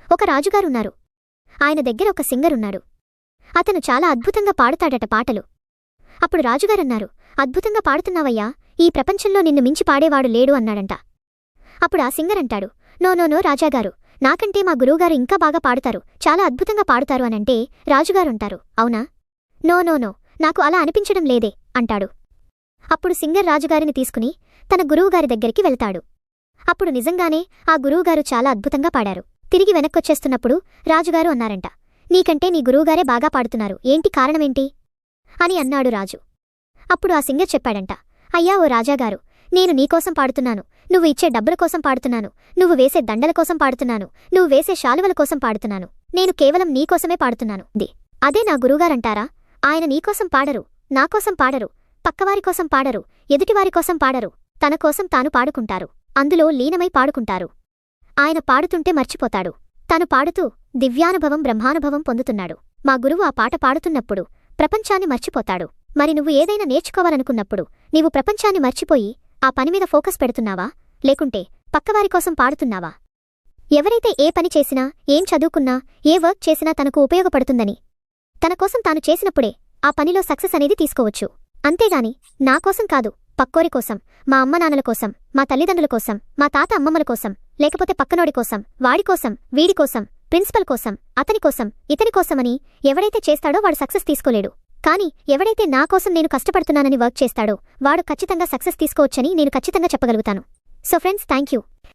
ఒక రాజుగారున్నారు. ఆయన దగ్గర ఒక సింగరున్నాడు. అతను చాలా అద్భుతంగా పాడుతాడట పాటలు. అప్పుడు రాజుగారన్నారు, అద్భుతంగా పాడుతున్నావయ్యా, ఈ ప్రపంచంలో నిన్ను మించి పాడేవాడు లేడు అన్నాడంట. అప్పుడు ఆ సింగరంటాడు, నో నో నో రాజాగారు, నాకంటే మా గురువుగారు ఇంకా బాగా పాడుతారు, చాలా అద్భుతంగా పాడుతారు అనంటే రాజుగారుంటారు, అవునా? నో నో నో, నాకు అలా అనిపించడం లేదే అంటాడు. అప్పుడు సింగర్ రాజుగారిని తీసుకుని తన గురువుగారి దగ్గరికి వెళ్తాడు. అప్పుడు నిజంగానే ఆ గురువుగారు చాలా అద్భుతంగా పాడారు. తిరిగి వెనక్కొచ్చేస్తున్నప్పుడు రాజుగారు అన్నారంట, నీకంటే నీ గురువుగారే బాగా పాడుతున్నారు, ఏంటి కారణమేంటి అని అన్నాడు రాజు. అప్పుడు ఆ సింగర్ చెప్పాడంట, అయ్యా ఓ రాజాగారు, నేను నీకోసం పాడుతున్నాను, నువ్వు ఇచ్చే డబ్బుల కోసం పాడుతున్నాను, నువ్వు వేసే దండల కోసం పాడుతున్నాను, నువ్వు వేసే శాలువల కోసం పాడుతున్నాను, నేను కేవలం నీకోసమే పాడుతున్నాను. అదే నా గురువుగారంటారా, ఆయన నీకోసం పాడరు, నాకోసం పాడరు, పక్కవారి కోసం పాడరు, ఎదుటివారి కోసం పాడరు, తన కోసం తాను పాడుకుంటారు, అందులో లీనమై పాడుకుంటారు. ఆయన పాడుతుంటే మర్చిపోతాడు, తను పాడుతూ దివ్యానుభవం బ్రహ్మానుభవం పొందుతున్నాడు. మా గురువు ఆ పాట పాడుతున్నప్పుడు ప్రపంచాన్ని మర్చిపోతాడు. మరి నువ్వు ఏదైనా నేర్చుకోవాలనుకున్నప్పుడు నీవు ప్రపంచాన్ని మర్చిపోయి ఆ పనిమీద ఫోకస్ పెడుతున్నావా, లేకుంటే పక్కవారి కోసం పాడుతున్నావా? ఎవరైతే ఏ పని చేసినా, ఏం చదువుకున్నా, ఏ వర్క్ చేసినా తనకు ఉపయోగపడుతుందని తన కోసం తాను చేసినప్పుడే ఆ పనిలో సక్సెస్ అనేది తీసుకోవచ్చు. అంతేగాని నా కోసం కాదు, పక్కోరి కోసం, మా అమ్మనాన్నల కోసం, మా తల్లిదండ్రుల కోసం, మా తాత అమ్మమ్మల కోసం, లేకపోతే పక్కనోడి కోసం, వాడి కోసం, వీడి కోసం, ప్రిన్సిపల్ కోసం, అతని కోసం, ఇతని కోసమని ఎవడైతే చేస్తాడో వాడు సక్సెస్ తీసుకోలేడు. కానీ ఎవడైతే నా కోసం నేను కష్టపడుతున్నానని వర్క్ చేస్తాడో వాడు ఖచ్చితంగా సక్సెస్ తీసుకోవచ్చని నేను ఖచ్చితంగా చెప్పగలుగుతాను. So friends, thank you.